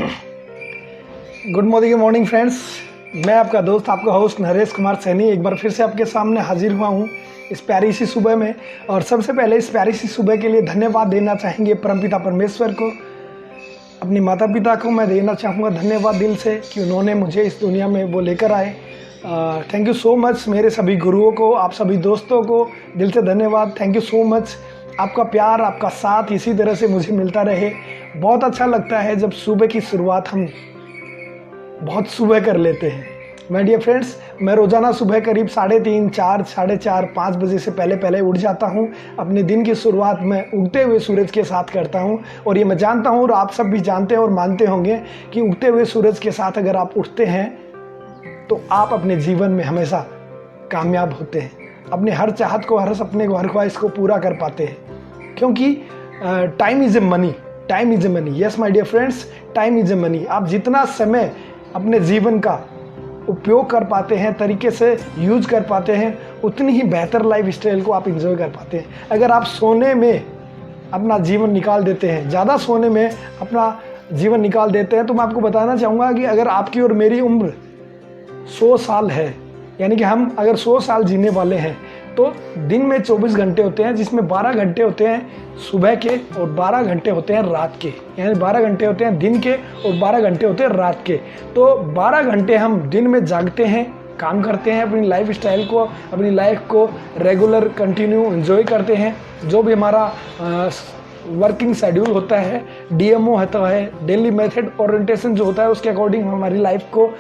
Good morning friends. मैं आपका दोस्त, आपका होस्ट नरेश कुमार सैनी एक बार फिर से आपके सामने हाजिर हुआ हूँ इस प्यारी सी सुबह में। और सबसे पहले इस प्यारी सी सुबह के लिए धन्यवाद देना चाहेंगे परमपिता परमेश्वर को, अपने माता पिता को मैं देना चाहूँगा धन्यवाद दिल से कि उन्होंने मुझे इस दुनिया में वो लेकर आए। थैंक यू सो मच मेरे सभी गुरुओं को, आप सभी दोस्तों को दिल से धन्यवाद। Thank you so much. आपका प्यार, आपका साथ इसी तरह से मुझे मिलता रहे। बहुत अच्छा लगता है जब सुबह की शुरुआत हम बहुत सुबह कर लेते हैं। माय डियर फ्रेंड्स, मैं रोज़ाना सुबह करीब 3:30, 4, 4:30, 5 बजे से पहले उठ जाता हूं। अपने दिन की शुरुआत मैं उगते हुए सूरज के साथ करता हूं। और ये मैं जानता हूं और आप सब भी जानते हैं और मानते होंगे कि उगते हुए सूरज के साथ अगर आप उठते हैं तो आप अपने जीवन में हमेशा कामयाब होते हैं। अपने हर चाहत को, हर सपने को, हर ख्वाहिश को पूरा कर पाते हैं। क्योंकि time is a money, time is a money. Yes my dear friends, time is a money. आप जितना समय अपने जीवन का उपयोग कर पाते हैं, तरीके से यूज कर पाते हैं, उतनी ही बेहतर लाइफ स्टाइल को आप इंजॉय कर पाते हैं। अगर आप सोने में अपना जीवन निकाल देते हैं, ज़्यादा सोने में अपना जीवन निकाल देते हैं, तो मैं आपको बताना चाहूँगा कि अगर आपकी और मेरी उम्र 100 साल है, यानी कि हम अगर 100 साल जीने वाले हैं, तो दिन में 24 घंटे होते हैं, जिसमें 12 घंटे होते हैं सुबह के और 12 घंटे होते हैं रात के। यानी 12 घंटे होते हैं दिन के और 12 घंटे होते हैं रात के। तो 12 घंटे हम दिन में जागते हैं, काम करते हैं, अपनी लाइफ स्टाइल को, अपनी लाइफ को रेगुलर कंटिन्यू एंजॉय करते हैं। जो भी हमारा वर्किंग शेड्यूल होता है, डीएमओ होता है, डेली मेथड ओरिएंटेशन जो होता है, उसके अकॉर्डिंग हम हमारी लाइफ को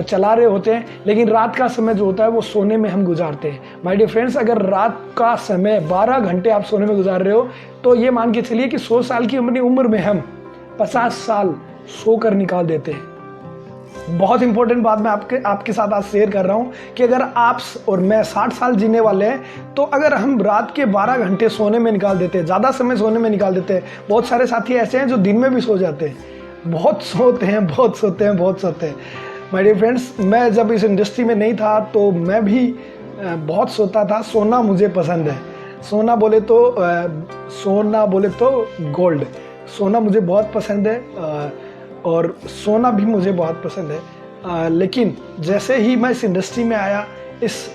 चला रहे होते हैं। लेकिन रात का समय जो होता है वो सोने में हम गुजारते हैं। माय डियर फ्रेंड्स, अगर रात का समय 12 घंटे आप सोने में गुजार रहे हो, तो ये मान के चलिए कि 100 साल की अपनी उम्र में हम 50 साल सोकर निकाल देते हैं। बहुत इंपॉर्टेंट बात मैं आपके साथ आज शेयर कर रहा हूँ कि अगर आप और मैं 60 साल जीने वाले हैं, तो अगर हम रात के 12 घंटे सोने में निकाल देते हैं, ज़्यादा समय सोने में निकाल देते हैं। बहुत सारे साथी ऐसे हैं जो दिन में भी सो जाते हैं, बहुत सोते हैं। माय डियर फ्रेंड्स, मैं जब इस इंडस्ट्री में नहीं था तो मैं भी बहुत सोता था। सोना मुझे पसंद है। सोना बोले तो गोल्ड। सोना मुझे बहुत पसंद है और सोना भी मुझे बहुत पसंद है। लेकिन जैसे ही मैं इस इंडस्ट्री में आया, इस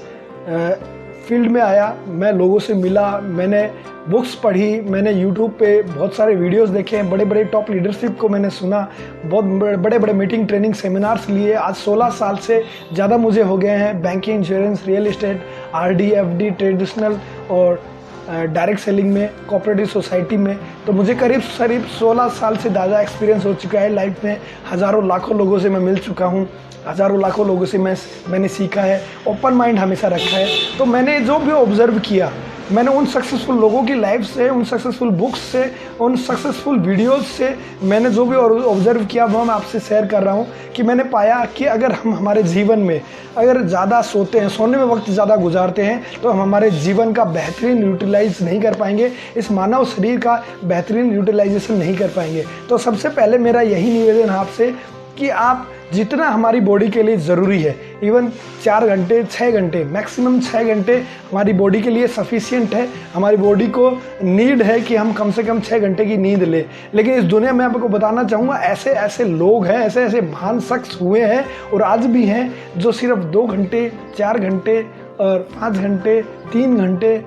फील्ड में आया, मैं लोगों से मिला, मैंने बुक्स पढ़ी, मैंने यूट्यूब पे बहुत सारे वीडियोस देखे, बड़े बड़े टॉप लीडरशिप को मैंने सुना, बहुत बड़े बड़े मीटिंग, ट्रेनिंग, सेमिनार्स लिए। आज 16 साल से ज़्यादा मुझे हो गए हैं banking, insurance, real estate, RD, FD, traditional और डायरेक्ट सेलिंग में, कोऑपरेटिव सोसाइटी में। तो मुझे करीब 16 साल से ज़्यादा एक्सपीरियंस हो चुका है लाइफ में। हज़ारों लाखों लोगों से मैं मिल चुका हूँ, हज़ारों लाखों लोगों से मैंने सीखा है, ओपन माइंड हमेशा रखा है। तो मैंने जो भी ऑब्जर्व किया, मैंने उन सक्सेसफुल लोगों की लाइफ से, उन सक्सेसफुल बुक्स से, उन सक्सेसफुल वीडियोस से मैंने जो भी ऑब्जर्व किया वो मैं आपसे शेयर कर रहा हूँ। कि मैंने पाया कि अगर हम हमारे जीवन में अगर ज़्यादा सोते हैं, सोने में वक्त ज़्यादा गुजारते हैं, तो हम हमारे जीवन का बेहतरीन यूटिलाइज नहीं कर पाएंगे, इस मानव शरीर का बेहतरीन यूटिलाइजेशन नहीं कर पाएंगे। तो सबसे पहले मेरा यही निवेदन है आपसे कि आप जितना हमारी बॉडी के लिए ज़रूरी है, इवन 4 घंटे, 6 घंटे, मैक्सिमम 6 घंटे हमारी बॉडी के लिए सफिशिएंट है। हमारी बॉडी को नीड है कि हम कम से कम 6 घंटे की नींद लें। लेकिन इस दुनिया में आपको बताना चाहूँगा, ऐसे ऐसे लोग हैं, ऐसे ऐसे महान शख्स हुए हैं और आज भी हैं, जो सिर्फ 2 घंटे, 4 घंटे और 5 घंटे, 3 घंटे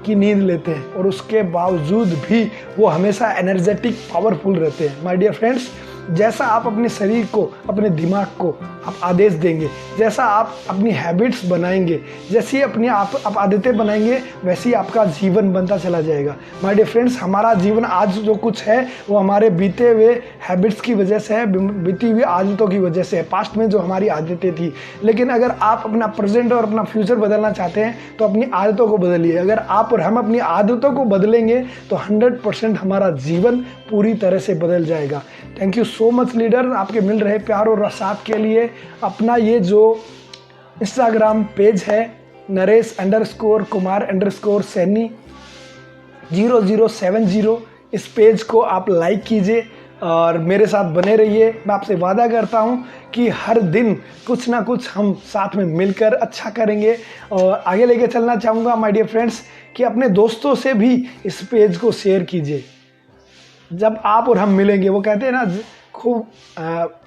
की नींद लेते हैं और उसके बावजूद भी वो हमेशा एनर्जेटिक, पावरफुल रहते हैं। माय डियर फ्रेंड्स, जैसा आप अपने शरीर को, अपने दिमाग को आप आदेश देंगे, जैसा आप अपनी हैबिट्स बनाएंगे, जैसी अपनी आप आदतें बनाएंगे, वैसे ही आपका जीवन बनता चला जाएगा। माय डियर फ्रेंड्स, हमारा जीवन आज जो कुछ है वो हमारे बीते हुए हैबिट्स की वजह से है, बीती हुई आदतों की वजह से है, पास्ट में जो हमारी आदतें थी। लेकिन अगर आप अपना प्रेजेंट और अपना फ्यूचर बदलना चाहते हैं तो अपनी आदतों को बदलिए। अगर आप और हम अपनी आदतों को बदलेंगे तो 100% हमारा जीवन पूरी तरह से बदल जाएगा। Thank you so much leader, आपके मिल रहे प्यार और साथ के लिए। अपना ये जो इंस्टाग्राम पेज है नरेश_कुमार_सैनी 0070, इस पेज को आप लाइक कीजिए और मेरे साथ बने रहिए। मैं आपसे वादा करता हूँ कि हर दिन कुछ ना कुछ हम साथ में मिलकर अच्छा करेंगे और आगे लेके चलना चाहूँगा। माय डियर फ्रेंड्स, कि अपने दोस्तों से भी इस पेज को शेयर कीजिए। जब आप और हम मिलेंगे, वो कहते हैं ना, खूब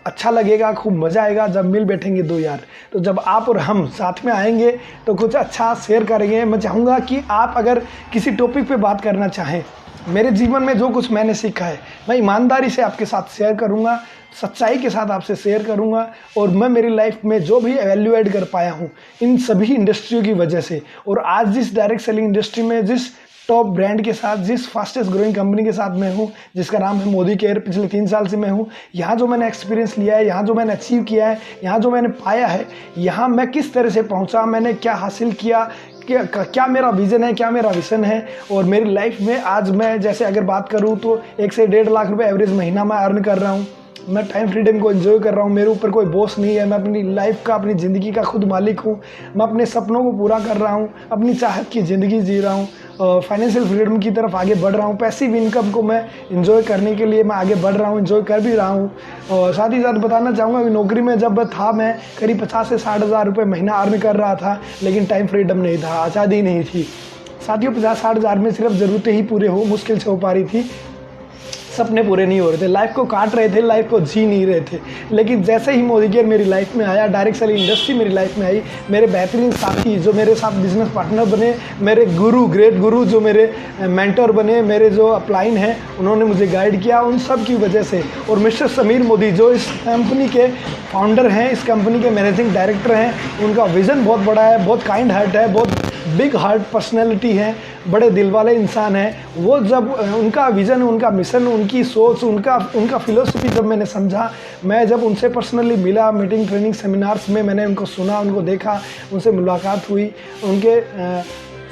अच्छा लगेगा, खूब मज़ा आएगा जब मिल बैठेंगे दो यार। तो जब आप और हम साथ में आएंगे तो कुछ अच्छा शेयर करेंगे। मैं चाहूँगा कि आप अगर किसी टॉपिक पे बात करना चाहें, मेरे जीवन में जो कुछ मैंने सीखा है मैं ईमानदारी से आपके साथ शेयर करूँगा, सच्चाई के साथ आपसे शेयर करूँगा। और मैं मेरी लाइफ में जो भी वैल्यू ऐड कर पाया हूँ इन सभी इंडस्ट्रियों की वजह से, और आज जिस डायरेक्ट सेलिंग इंडस्ट्री में जिस टॉप ब्रांड के साथ, जिस फास्टेस्ट ग्रोइंग कंपनी के साथ मैं हूँ, जिसका नाम है मोदी केयर, पिछले 3 साल से मैं हूँ, यहाँ जो मैंने एक्सपीरियंस लिया है, यहाँ जो मैंने अचीव किया है, यहाँ जो मैंने पाया है, यहाँ मैं किस तरह से पहुँचा, मैंने क्या हासिल किया, क्या मेरा विज़न है, क्या मेरा विज़न है। और मेरी लाइफ में आज मैं जैसे अगर बात करूँ तो 1 से 1.5 लाख रुपए एवरेज महीना मैं अर्न कर रहा हूँ। मैं टाइम फ्रीडम को एंजॉय कर रहा हूँ, मेरे ऊपर कोई बॉस नहीं है, मैं अपनी लाइफ का, अपनी ज़िंदगी का खुद मालिक हूँ। मैं अपने सपनों को पूरा कर रहा हूँ, अपनी चाहत की ज़िंदगी जी रहा हूँ, फाइनेंशियल फ्रीडम की तरफ आगे बढ़ रहा हूँ। पैसिव इनकम को मैं एंजॉय करने के लिए मैं आगे बढ़ रहा हूँ, एंजॉय कर भी रहा हूँ। और साथ ही साथ बताना चाहूँगा कि नौकरी में जब था मैं करीब 50 से 60 हज़ार रुपये महीना अर्न कर रहा था, लेकिन टाइम फ्रीडम नहीं था, आज़ादी नहीं थी। साथियों 50-60 हज़ार में सिर्फ ज़रूरतें ही पूरे मुश्किल से हो पा रही थी, सपने पूरे नहीं हो रहे थे, लाइफ को काट रहे थे, लाइफ को जी नहीं रहे थे। लेकिन जैसे ही मोदी केयर मेरी लाइफ में आया, डायरेक्ट सेलिंग इंडस्ट्री मेरी लाइफ में आई, मेरे बेहतरीन साथी जो मेरे साथ बिजनेस पार्टनर बने, मेरे गुरु, ग्रेट गुरु जो मेरे मेंटर बने, मेरे जो अपलाइन हैं, उन्होंने मुझे गाइड किया, उन सब की वजह से। और मिस्टर समीर मोदी जो इस कंपनी के फाउंडर हैं, इस कंपनी के मैनेजिंग डायरेक्टर हैं, उनका विज़न बहुत बड़ा है, बहुत काइंड हार्ट है, बहुत बिग हार्ट पर्सनैलिटी है, बड़े दिल वाले इंसान हैं। वो जब उनका विज़न, उनका मिशन, उनकी सोच, उनका फिलोसफी जब मैंने समझा, मैं जब उनसे पर्सनली मिला, मीटिंग, ट्रेनिंग, सेमिनार्स में मैंने उनको सुना, उनको देखा, उनसे मुलाकात हुई, उनके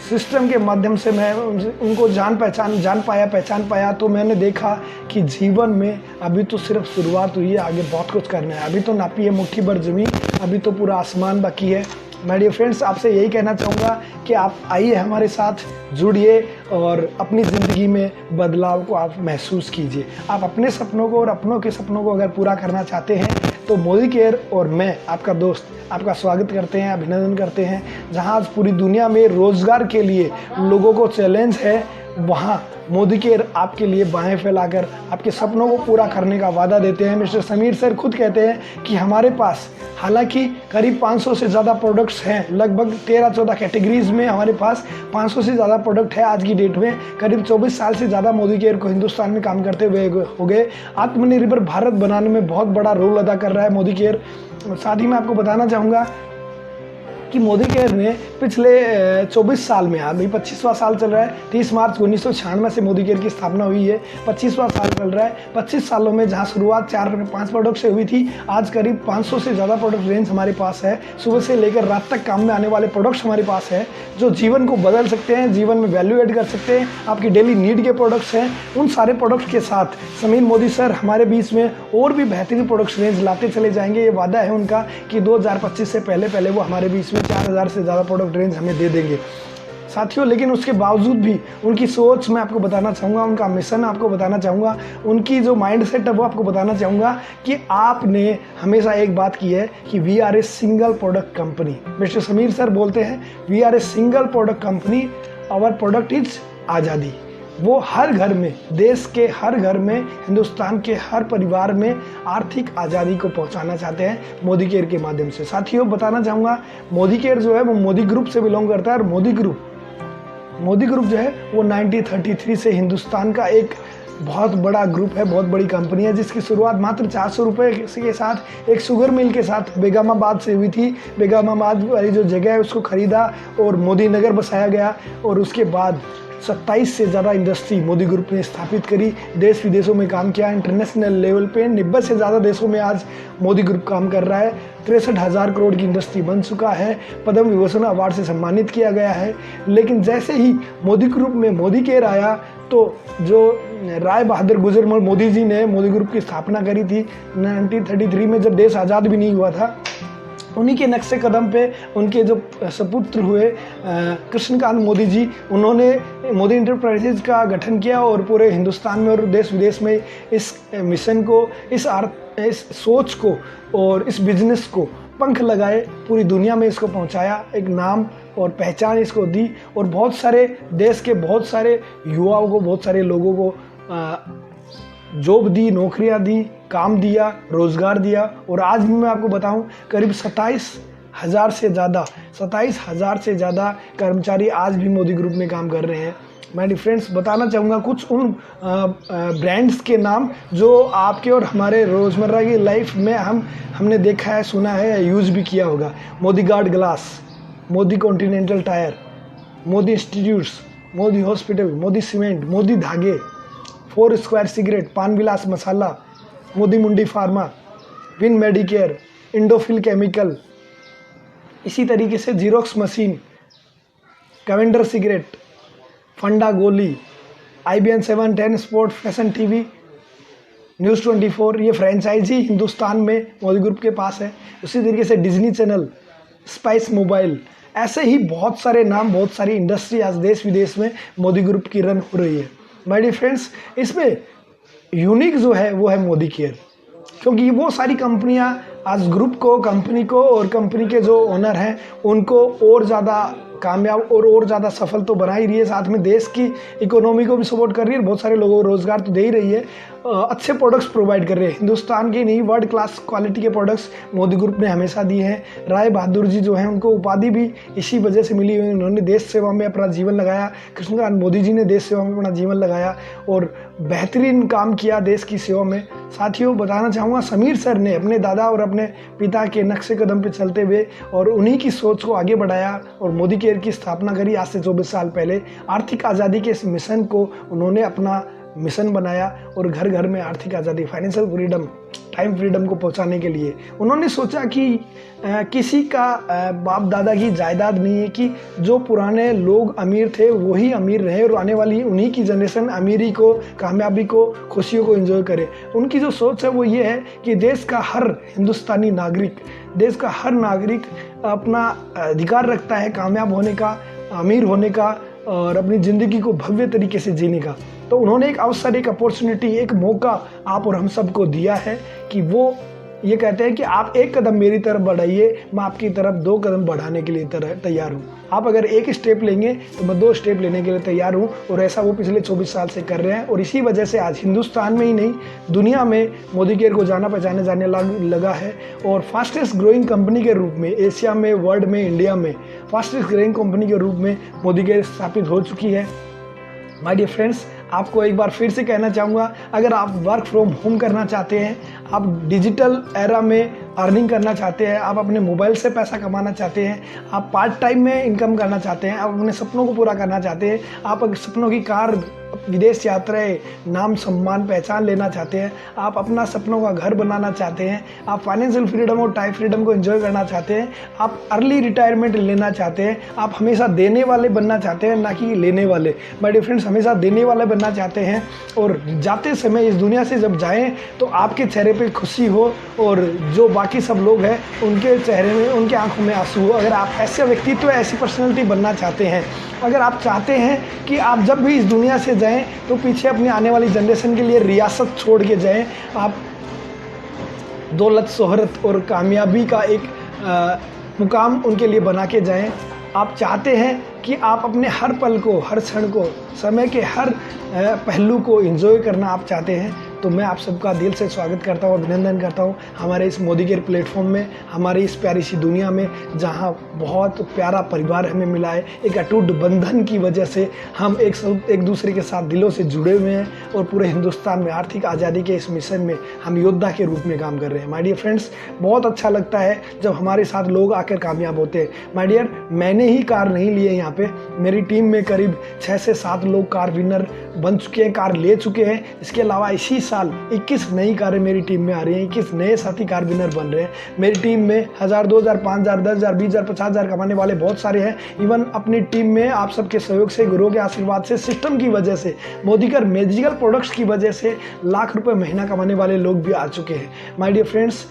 सिस्टम के माध्यम से मैं उनको जान पहचान पाया, तो मैंने देखा कि जीवन में अभी तो सिर्फ शुरुआत हुई है, आगे बहुत कुछ करना है। अभी तो नापी है मुट्ठी भर ज़मीन, अभी तो पूरा आसमान बाकी है। माय डियर फ्रेंड्स, आपसे यही कहना चाहूँगा कि आप आइए, हमारे साथ जुड़िए और अपनी ज़िंदगी में बदलाव को आप महसूस कीजिए। आप अपने सपनों को और अपनों के सपनों को अगर पूरा करना चाहते हैं तो मोदी केयर और मैं, आपका दोस्त, आपका स्वागत करते हैं, अभिनंदन करते हैं। जहां आज पूरी दुनिया में रोज़गार के लिए लोगों को चैलेंज है, वहाँ मोदी केयर आपके लिए बाहें फैलाकर आपके सपनों को पूरा करने का वादा देते हैं। मिस्टर समीर सर खुद कहते हैं कि हमारे पास हालांकि करीब 500 से ज़्यादा प्रोडक्ट्स हैं, लगभग 13-14 कैटेगरीज में हमारे पास 500 से ज़्यादा प्रोडक्ट है। आज की डेट में करीब 24 साल से ज़्यादा मोदी केयर को हिंदुस्तान में काम करते हुए हो गए। आत्मनिर्भर भारत बनाने में बहुत बड़ा रोल अदा कर रहा है मोदी केयर। साथ ही मैं आपको बताना चाहूँगा कि मोदी केयर ने पिछले 24 साल में, अभी 25वां साल चल रहा है, 30 मार्च 1996 से मोदी केयर की स्थापना हुई है, 25वां साल चल रहा है। 25 सालों में जहां शुरुआत 4-5 प्रोडक्ट से हुई थी, आज करीब 500 से ज़्यादा प्रोडक्ट रेंज हमारे पास है। सुबह से लेकर रात तक काम में आने वाले प्रोडक्ट्स हमारे पास है, जो जीवन को बदल सकते हैं, जीवन में वैल्यू ऐड कर सकते हैं, आपकी डेली नीड के प्रोडक्ट्स हैं। उन सारे प्रोडक्ट्स के साथ समीर मोदी सर हमारे बीच में और भी बेहतरीन प्रोडक्ट्स रेंज लाते चले जाएंगे। ये वादा है उनका कि 2025 से पहले वो हमारे बीच में 4000 से ज़्यादा प्रोडक्ट रेंज हमें दे देंगे साथियों। लेकिन उसके बावजूद भी उनकी सोच मैं आपको बताना चाहूँगा, उनका मिशन आपको बताना चाहूँगा, उनकी जो माइंडसेट है वो आपको बताना चाहूँगा कि आपने हमेशा एक बात की है कि we are a single product company. Mister Sameer sir बोलते हैं we are a single product company, our product is आज़ादी। वो हर घर में, देश के हर घर में, हिंदुस्तान के हर परिवार में आर्थिक आज़ादी को पहुंचाना चाहते हैं मोदी केयर के माध्यम से। साथियों बताना चाहूँगा, मोदी केयर जो है वो मोदी ग्रुप से बिलोंग करता है, और मोदी ग्रुप जो है वो 1933 से हिंदुस्तान का एक बहुत बड़ा ग्रुप है, बहुत बड़ी कंपनी है, जिसकी शुरुआत मात्र 400 रुपये के साथ एक शुगर मिल के साथ बेगमाबाद से हुई थी। बेगमाबाद वाली जो जगह है उसको खरीदा और मोदी नगर बसाया गया, और उसके बाद 27 से ज़्यादा इंडस्ट्री मोदी ग्रुप ने स्थापित करी, देश विदेशों में काम किया। इंटरनेशनल लेवल पे 90 से ज़्यादा देशों में आज मोदी ग्रुप काम कर रहा है। 63,000 करोड़ की इंडस्ट्री बन चुका है, पद्म विभूषण अवार्ड से सम्मानित किया गया है। लेकिन जैसे ही मोदी ग्रुप में मोदी केयर आया, तो जो राय बहादुर गुजरमल मोदी जी ने मोदी ग्रुप की स्थापना करी थी 1933 में, जब देश आज़ाद भी नहीं हुआ था, उन्हीं के नक्शे कदम पे उनके जो सपुत्र हुए कृष्णकांत मोदी जी, उन्होंने मोदी इंटरप्राइजेज का गठन किया और पूरे हिंदुस्तान में और देश विदेश में इस मिशन को, इस सोच को और इस बिजनेस को पंख लगाए, पूरी दुनिया में इसको पहुंचाया, एक नाम और पहचान इसको दी, और बहुत सारे देश के बहुत सारे युवाओं को, बहुत सारे लोगों को जॉब दी, नौकरियां दी, काम दिया, रोजगार दिया। और आज भी मैं आपको बताऊं करीब 27,000 से ज़्यादा कर्मचारी आज भी मोदी ग्रुप में काम कर रहे हैं। मैं फ्रेंड्स बताना चाहूँगा कुछ उन ब्रांड्स के नाम जो आपके और हमारे रोज़मर्रा की लाइफ में हमने देखा है, सुना है या यूज़ भी किया होगा। Modi guard glass, Modi continental tyre, Modi institutes, Modi hospital, Modi cement, Modi धागे, 4 स्क्वायर सिगरेट, पान विलास मसाला, मोदी मुंडी pharma, win Medicare, Indofil chemical, इसी तरीके से जीरोक्स मशीन, कैवेंडर सिगरेट, फंडा गोली, IBN 710 sport, fashion TV, news 24, ये फ्रेंचाइजी हिंदुस्तान में मोदी ग्रुप के पास है। उसी तरीके से डिज्नी चैनल, स्पाइस मोबाइल, ऐसे ही बहुत सारे नाम, बहुत सारी इंडस्ट्री आज देश विदेश में मोदी ग्रुप की रन हो रही है। माय डियर फ्रेंड्स, इसमें यूनिक जो है वो है मोदी केयर, क्योंकि वो सारी कंपनियां आज ग्रुप को, कंपनी को और कंपनी के जो ओनर हैं उनको और ज़्यादा कामयाब और ज़्यादा सफल तो बना ही रही है, साथ में देश की इकोनॉमी को भी सपोर्ट कर रही है, बहुत सारे लोगों को रोज़गार तो दे ही रही है, अच्छे प्रोडक्ट्स प्रोवाइड कर रहे हैं। हिंदुस्तान के नहीं, वर्ल्ड क्लास क्वालिटी के प्रोडक्ट्स मोदी ग्रुप ने हमेशा दिए हैं। राय बहादुर जी जो हैं उनको उपाधि भी इसी वजह से मिली हुई, उन्होंने देश सेवा में अपना जीवन लगाया। कृष्णकांत मोदी जी ने देश सेवा में अपना जीवन लगाया और बेहतरीन काम किया देश की सेवा में। साथियों, बताना चाहूँगा समीर सर ने अपने दादा और अपने पिता के नक्शे कदम पे चलते हुए और उन्हीं की सोच को आगे बढ़ाया और मोदी केयर की स्थापना करी आज से 24 साल पहले। आर्थिक आज़ादी के इस मिशन को उन्होंने अपना मिशन बनाया और घर घर में आर्थिक आज़ादी, फाइनेंशियल फ्रीडम, टाइम फ्रीडम को पहुंचाने के लिए उन्होंने सोचा कि किसी का बाप दादा की जायदाद नहीं है कि जो पुराने लोग अमीर थे वही अमीर रहे और आने वाली उन्हीं की जनरेशन अमीरी को, कामयाबी को, खुशियों को एंजॉय करे। उनकी जो सोच है वो ये है कि देश का हर हिंदुस्तानी नागरिक, देश का हर नागरिक अपना अधिकार रखता है कामयाब होने का, अमीर होने का और अपनी ज़िंदगी को भव्य तरीके से जीने का। तो उन्होंने एक अवसर, एक अपॉर्चुनिटी, एक मौका आप और हम सबको दिया है कि वो ये कहते हैं कि आप एक कदम मेरी तरफ बढ़ाइए, मैं आपकी तरफ 2 कदम बढ़ाने के लिए तैयार हूँ। आप अगर एक स्टेप लेंगे तो मैं 2 स्टेप लेने के लिए तैयार हूँ। और ऐसा वो पिछले 24 साल से कर रहे हैं और इसी वजह से आज हिंदुस्तान में ही नहीं, दुनिया में मोदी केयर को जाना पहचाने जाने लगा है। और फास्टेस्ट ग्रोइंग कंपनी के रूप में एशिया में, वर्ल्ड में, इंडिया में फास्टेस्ट ग्रोइंग कंपनी के रूप में मोदी केयर स्थापित हो चुकी है। माय डियर फ्रेंड्स, आपको एक बार फिर से कहना चाहूँगा, अगर आप वर्क फ्रॉम होम करना चाहते हैं, आप डिजिटल एरा में अर्निंग करना चाहते हैं, आप अपने मोबाइल से पैसा कमाना चाहते हैं, आप पार्ट टाइम में इनकम करना चाहते हैं, आप अपने सपनों को पूरा करना चाहते हैं, आप अगर सपनों की कार, विदेश यात्राएं, नाम सम्मान पहचान लेना चाहते हैं, आप अपना सपनों का घर बनाना चाहते हैं, आप फाइनेंशियल फ्रीडम और टाइम फ्रीडम को एंजॉय करना चाहते हैं, आप अर्ली रिटायरमेंट लेना चाहते हैं, आप हमेशा देने वाले बनना चाहते हैं ना कि लेने वाले। माय डियर फ्रेंड्स, हमेशा देने वाले बनना चाहते हैं और जाते समय इस दुनिया से जब जाएं तो आपके चेहरे पे खुशी हो और जो बाकी सब लोग हैं उनके चेहरे में, उनके आंखों में आंसू हो। अगर आप ऐसे व्यक्तित्व, ऐसी पर्सनैलिटी बनना चाहते हैं, अगर आप चाहते हैं कि आप जब भी इस दुनिया से जाएं तो पीछे अपनी आने वाली जनरेशन के लिए रियासत छोड़ के जाएं, आप दौलत, शोहरत और कामयाबी का एक मुकाम उनके लिए बना के जाएं, आप चाहते हैं कि आप अपने हर पल को, हर क्षण को, समय के हर पहलू को एंजॉय करना आप चाहते हैं, तो मैं आप सबका दिल से स्वागत करता हूँ, अभिनंदन करता हूँ हमारे इस मोदी केयर प्लेटफॉर्म में, हमारी इस प्यारी सी दुनिया में जहाँ बहुत प्यारा परिवार हमें मिला है। एक अटूट बंधन की वजह से हम एक दूसरे के साथ दिलों से जुड़े हुए हैं और पूरे हिंदुस्तान में आर्थिक आज़ादी के इस मिशन में हम योद्धा के रूप में काम कर रहे हैं। माय डियर फ्रेंड्स, बहुत अच्छा लगता है जब हमारे साथ लोग आकर कामयाब होते हैं। माय डियर, मैंने ही कार नहीं ली है, यहाँ पे मेरी टीम में करीब 6 से 7 लोग कार विनर बन चुके हैं, कार ले चुके हैं। इसके अलावा इसी साल 21 नई कारें मेरी टीम में आ रही हैं, 21 नए साथी कार विनर बन रहे हैं। मेरी टीम में 1000, 2000, 5000, 10000, 20000, 50000 कमाने वाले बहुत सारे हैं। इवन अपनी टीम में आप सबके सहयोग से, गुरुओं के आशीर्वाद से, सिस्टम की वजह से, मोदी केयर मेडिकल प्रोडक्ट्स की वजह से लाख रुपए महीना कमाने वाले लोग भी आ चुके हैं। माय डियर फ्रेंड्स,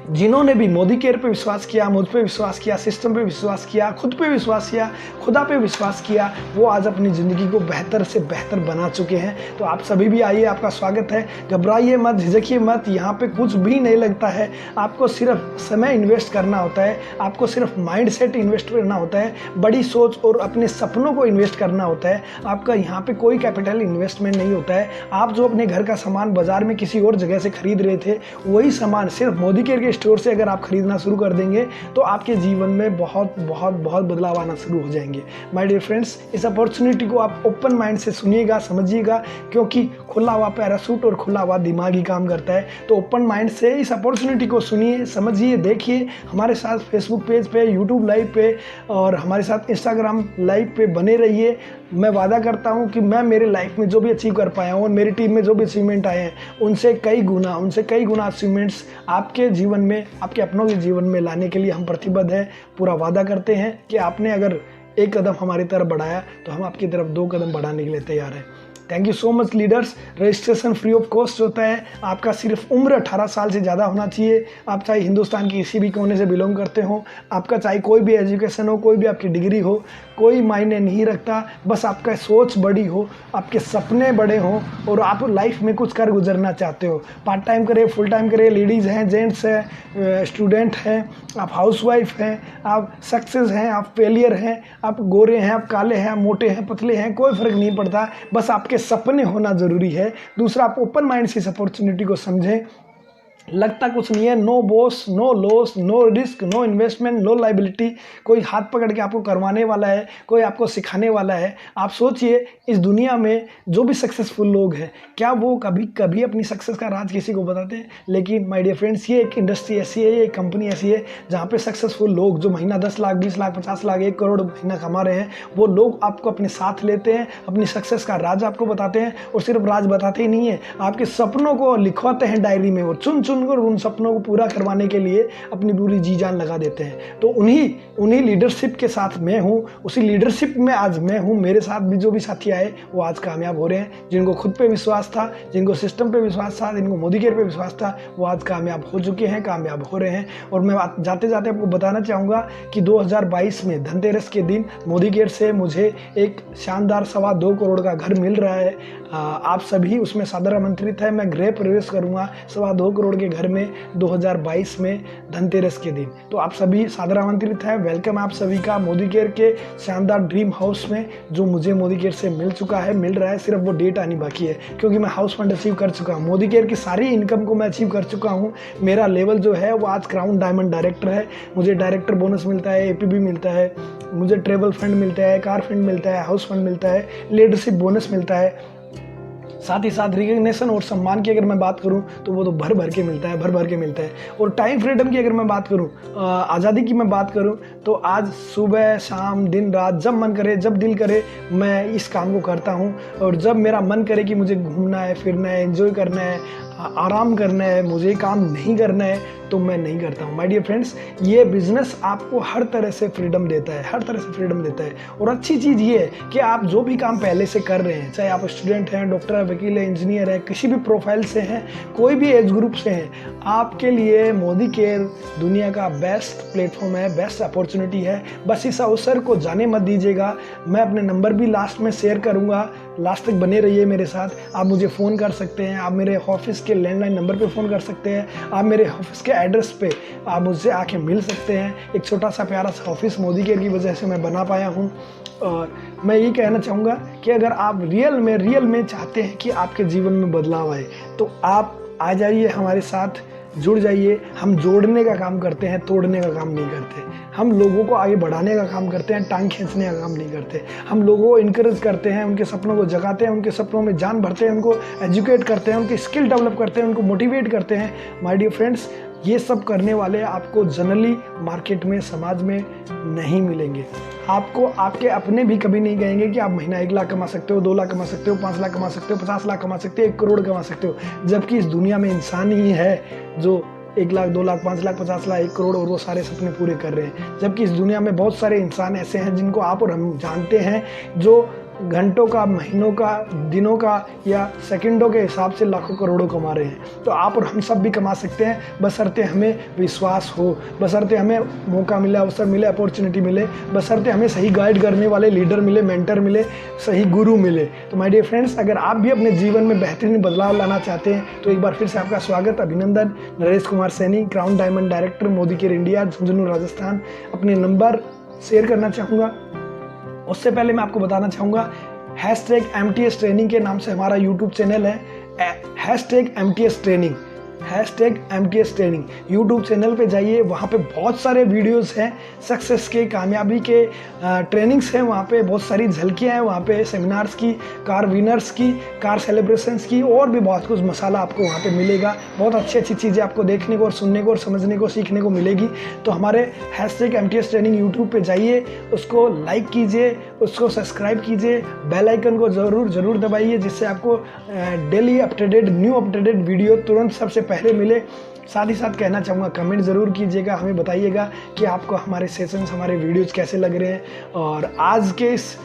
जिन्होंने भी मोदी केयर पे विश्वास किया, मुझ पे विश्वास किया, सिस्टम पे विश्वास किया, खुद पे विश्वास किया, खुदा पे विश्वास किया, वो आज अपनी ज़िंदगी को बेहतर से बेहतर बना चुके हैं। तो आप सभी भी आइए, आपका स्वागत है। घबराइए मत, झिझकिए मत, यहाँ पे कुछ भी नहीं लगता है। आपको सिर्फ समय इन्वेस्ट करना होता है, आपको सिर्फ माइंड सेट इन्वेस्ट करना होता है, बड़ी सोच और अपने सपनों को इन्वेस्ट करना होता है। आपका यहाँ पे कोई कैपिटल इन्वेस्टमेंट नहीं होता है। आप जो अपने घर का सामान बाजार में किसी और जगह से खरीद रहे थे, वही सामान सिर्फ मोदी केयर के स्टोर से अगर आप खरीदना शुरू कर देंगे तो आपके जीवन में बहुत बहुत बहुत बदलाव आना शुरू हो जाएंगे। माय डियर फ्रेंड्स, इस अपॉर्चुनिटी को आप ओपन माइंड से सुनिएगा, समझिएगा, क्योंकि खुला हुआ पैराशूट और खुला हुआ दिमाग ही काम करता है। तो ओपन माइंड से इस अपॉर्चुनिटी को सुनिए, समझिए, देखिए। हमारे साथ फेसबुक पेज पे, यूट्यूब लाइव पे और हमारे साथ इंस्टाग्राम लाइव पे बने रहिए। मैं वादा करता हूँ कि मैं मेरे लाइफ में जो भी अचीव कर पाया हूँ और मेरी टीम में जो भी अचीवमेंट आए हैं, उनसे कई गुना अचीवमेंट्स आपके जीवन में, आपके अपनों के जीवन में लाने के लिए हम प्रतिबद्ध हैं। पूरा वादा करते हैं कि आपने अगर एक कदम हमारी तरफ बढ़ाया तो हम आपकी तरफ 2 कदम बढ़ाने के लिए तैयार हैं। Thank you so much leaders. Registration free of cost होता है। आपका सिर्फ उम्र 18 साल से ज़्यादा होना चाहिए। आप चाहे हिंदुस्तान की किसी भी कोने से बिलोंग करते हो, आपका चाहे कोई भी एजुकेशन हो, कोई भी आपकी डिग्री हो, कोई मायने नहीं रखता। बस आपका सोच बड़ी हो, आपके सपने बड़े हों और आप लाइफ में कुछ कर गुजरना चाहते हो। पार्ट टाइम करें, फुल टाइम करें, लेडीज़ हैं, जेंट्स हैं, स्टूडेंट हैं, आप हाउसवाइफ हैं, आप सक्सेस हैं, आप फेलियर हैं, आप गोरे हैं, आप काले हैं, आप मोटे हैं, पतले हैं, कोई फ़र्क नहीं पड़ता। बस आपके सपने होना ज़रूरी है। दूसरा, आप ओपन माइंड से इस अपॉर्चुनिटी को समझें। लगता कुछ नहीं है। No boss, no loss, no risk, no investment, no liability. कोई हाथ पकड़ के आपको करवाने वाला है, कोई आपको सिखाने वाला है। आप सोचिए, इस दुनिया में जो भी सक्सेसफुल लोग हैं, क्या वो कभी कभी अपनी सक्सेस का राज किसी को बताते हैं? लेकिन माय डियर फ्रेंड्स, ये एक इंडस्ट्री ऐसी है, ये एक कंपनी ऐसी है जहाँ पे सक्सेसफुल लोग जो महीना 10 लाख, 20 लाख, 50 लाख, 1 करोड़ महीना कमा रहे हैं, वो लोग आपको अपने साथ लेते हैं, अपनी सक्सेस का राज आपको बताते हैं। और सिर्फ राज बताते ही नहीं है, आपके सपनों को लिखवाते हैं डायरी में, और चुन कर उन सपनों को पूरा करवाने के लिए अपनी पूरी जी जान लगा देते हैं। तो उन्हीं लीडरशिप के साथ मैं हूँ, उसी लीडरशिप में आज मैं हूँ। मेरे साथ भी जो भी साथी आए वो आज कामयाब हो रहे हैं। जिनको खुद पे विश्वास था, जिनको सिस्टम पे विश्वास था, जिनको मोदी केयर पे विश्वास था, वो आज कामयाब हो चुके हैं, कामयाब हो रहे हैं। और मैं जाते जाते आपको बताना चाहूँगा कि 2022 में धनतेरस के दिन मोदी केयर से मुझे एक शानदार 2.25 करोड़ का घर मिल रहा है। आप सभी उसमें सादर आमंत्रित है। मैं गृह प्रवेश करूँगा 2.25 करोड़ के घर में 2022 में धनतेरस के दिन। तो आप सभी सादर आमंत्रित है। वेलकम आप सभी का मोदी केयर के शानदार ड्रीम हाउस में, जो मुझे मोदी केयर से मिल चुका है, मिल रहा है। सिर्फ वो डेट आनी बाकी है, क्योंकि मैं हाउस फंड अचीव कर चुका हूँ। मोदी केयर की सारी इनकम को मैं अचीव कर चुका हूँ। मेरा लेवल जो है वो आज क्राउन डायमंड डायरेक्टर है। मुझे डायरेक्टर बोनस मिलता है, एपीबी मिलता है, मुझे ट्रेवल फंड मिलता है, कार फंड मिलता है, हाउस फंड मिलता है, लीडरशिप बोनस मिलता है। साथ ही साथ रिकग्निशन और सम्मान की अगर मैं बात करूं तो वो तो भर भर के मिलता है, भर भर के मिलता है। और टाइम फ्रीडम की अगर मैं बात करूं, आज़ादी की मैं बात करूं, तो आज सुबह शाम दिन रात जब मन करे, जब दिल करे, मैं इस काम को करता हूं। और जब मेरा मन करे कि मुझे घूमना है, फिरना है, एंजॉय करना है, आराम करना है, मुझे काम नहीं करना है, तो मैं नहीं करता हूँ। माय डियर फ्रेंड्स, ये बिजनेस आपको हर तरह से फ्रीडम देता है, हर तरह से फ्रीडम देता है। और अच्छी चीज़ ये है कि आप जो भी काम पहले से कर रहे हैं, चाहे आप स्टूडेंट हैं, डॉक्टर है, वकील है, इंजीनियर है, किसी भी प्रोफाइल से हैं, कोई भी एज ग्रुप से हैं, आपके लिए मोदी केयर दुनिया का बेस्ट प्लेटफॉर्म है, बेस्ट अपॉर्चुनिटी है। बस इस अवसर को जाने मत दीजिएगा। मैं अपने नंबर भी लास्ट में शेयर करूँगा, लास्ट तक बने रहिए मेरे साथ। आप मुझे फ़ोन कर सकते हैं, आप मेरे ऑफिस के लैंडलाइन नंबर पे फ़ोन कर सकते हैं, आप मेरे ऑफिस के एड्रेस पे आप मुझसे आके मिल सकते हैं। एक छोटा सा प्यारा सा ऑफिस मोदी केयर की वजह से मैं बना पाया हूँ। और मैं ये कहना चाहूँगा कि अगर आप रियल में चाहते हैं कि आपके जीवन में बदलाव आए, तो आप आ जाइए हमारे साथ, जुड़ जाइए। हम जोड़ने का काम करते हैं, तोड़ने का काम नहीं करते। हम लोगों को आगे बढ़ाने का काम करते हैं, टांग खींचने का काम नहीं करते। हम लोगों को इनकरेज करते हैं, उनके सपनों को जगाते हैं, उनके सपनों में जान भरते हैं, उनको एजुकेट करते हैं, उनकी स्किल डेवलप करते हैं, उनको मोटिवेट करते हैं। माय डियर फ्रेंड्स, ये सब करने वाले आपको जनरली मार्केट में, समाज में नहीं मिलेंगे। आपको आपके अपने भी कभी नहीं कहेंगे कि आप महीना 1 लाख कमा सकते हो, 2 लाख कमा सकते हो, 5 लाख कमा सकते हो, 50 लाख कमा सकते हो, 1 करोड़ कमा सकते हो। जबकि इस दुनिया में इंसान ही है जो 1 लाख, 2 लाख, 5 लाख, 50 लाख, 1 करोड़ और वो सारे सपने पूरे कर रहे हैं। जबकि इस दुनिया में बहुत सारे इंसान ऐसे हैं जिनको आप और हम जानते हैं, जो घंटों का, महीनों का, दिनों का या सेकंडों के हिसाब से लाखों करोड़ों कमा रहे हैं। तो आप और हम सब भी कमा सकते हैं, बशर्ते हमें विश्वास हो, बशर्ते हमें मौका मिले, अवसर मिले, अपॉर्चुनिटी मिले, बशर्ते हमें सही गाइड करने वाले लीडर मिले, मेंटर मिले, सही गुरु मिले। तो माय डियर फ्रेंड्स, अगर आप भी अपने जीवन में बेहतरीन बदलाव लाना चाहते हैं तो एक बार फिर से आपका स्वागत, अभिनंदन। Naresh Kumar Saini, crown diamond director, Modi care India, Jhunjhunu Rajasthan. अपने नंबर शेयर करना चाहूँगा। उससे पहले मैं आपको बताना चाहूँगा, #MTS ट्रेनिंग के नाम से हमारा यूट्यूब चैनल है। #MTS training, #MTS training YouTube channel पे जाइए, वहाँ पे बहुत सारे वीडियोस हैं सक्सेस के, कामयाबी के, ट्रेनिंग्स हैं, वहाँ पे बहुत सारी झलकियाँ हैं, वहाँ पे सेमिनार्स की, कार विनर्स की, कार सेलिब्रेशंस की, और भी बहुत कुछ मसाला आपको वहाँ पे मिलेगा। बहुत अच्छी अच्छी चीज़ें आपको देखने को और सुनने को और समझने को, सीखने को मिलेगी। तो हमारे #MTS ट्रेनिंग यूट्यूब पे जाइए, उसको लाइक कीजिए, उसको सब्सक्राइब कीजिए, बेल आइकन को ज़रूर दबाइए, जिससे आपको डेली न्यू अपडेटेड वीडियो तुरंत सबसे पहले मिले। साथ ही साथ कहना चाहूँगा, कमेंट ज़रूर कीजिएगा, हमें बताइएगा कि आपको हमारे सेशंस, हमारे वीडियोज़ कैसे लग रहे हैं। और आज के इस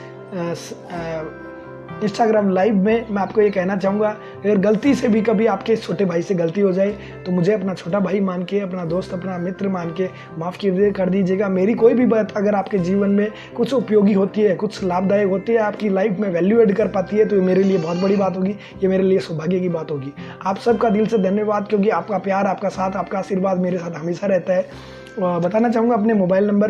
इंस्टाग्राम लाइव में मैं आपको ये कहना चाहूँगा, अगर गलती से भी कभी आपके छोटे भाई से गलती हो जाए तो मुझे अपना छोटा भाई मान के, अपना दोस्त, अपना मित्र मान के माफ़ कर दीजिएगा। मेरी कोई भी बात अगर आपके जीवन में कुछ उपयोगी होती है, कुछ लाभदायक होती है, आपकी लाइफ में वैल्यू ऐड कर पाती है, तो ये मेरे लिए बहुत बड़ी बात होगी, ये मेरे लिए सौभाग्य की बात होगी। आप सबका दिल से धन्यवाद, क्योंकि आपका प्यार, आपका साथ, आपका आशीर्वाद मेरे साथ हमेशा रहता है। बताना चाहूँगा अपने mobile number,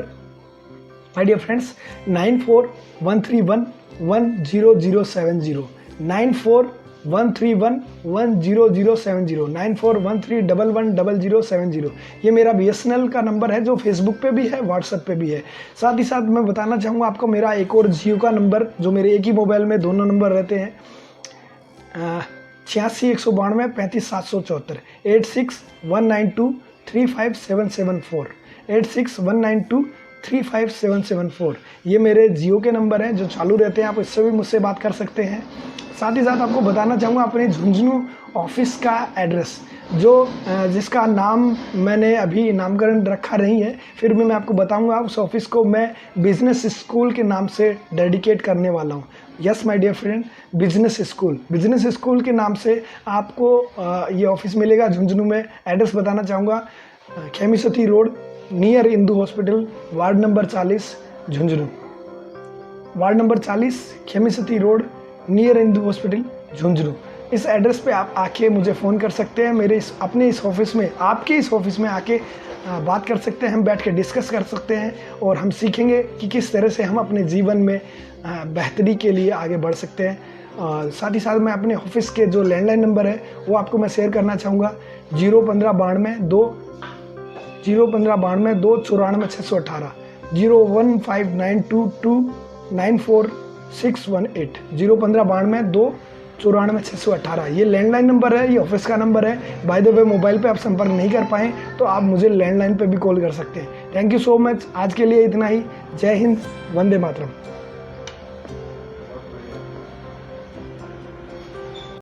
my dear friends, 9413110070, 9413110070, 9413110070। ये मेरा BSNL का नंबर है, जो फेसबुक पे भी है, व्हाट्सएप पे भी है। साथ ही साथ मैं बताना चाहूँगा आपको मेरा एक और जियो का नंबर, जो मेरे एक ही मोबाइल में दोनों नंबर रहते हैं, 86 192 35 774, 8619235774, 8619235774। ये मेरे जियो के नंबर हैं जो चालू रहते हैं, आप इससे भी मुझसे बात कर सकते हैं। साथ ही साथ आपको बताना चाहूँगा अपने झुंझुनू ऑफिस का एड्रेस, जिसका नाम मैंने अभी नामकरण रखा नहीं है, फिर भी मैं आपको बताऊँगा। उस ऑफिस को मैं बिजनेस स्कूल के नाम से डेडिकेट करने वाला हूँ। Yes my dear friend, business school के नाम से आपको ये ऑफिस मिलेगा झुंझुनू में। एड्रेस बताना चाहूँगा, Khemisati road, near Indu hospital, ward number 40, Jhunjhunu. Ward number 40, Khemisati road, near Indu hospital, Jhunjhunu. इस एड्रेस पे आप आके मुझे फ़ोन कर सकते हैं। मेरे अपने इस ऑफिस में, आपके इस ऑफिस में आके बात कर सकते हैं, हम बैठ के डिस्कस कर सकते हैं, और हम सीखेंगे कि किस तरह से हम अपने जीवन में बेहतरी के लिए आगे बढ़ सकते हैं। साथ ही साथ मैं अपने ऑफिस के जो लैंडलाइन नंबर है वो आपको मैं शेयर करना चाहूँगा, 01592 94 618, 01592294618, 01592 94 618। ये लैंडलाइन नंबर है, ये ऑफिस का नंबर है। बाय द वे, मोबाइल पे आप संपर्क नहीं कर पाएँ तो आप मुझे लैंडलाइन पे भी कॉल कर सकते हैं। Thank you so much. आज के लिए इतना ही। जय हिंद, वंदे मातरम।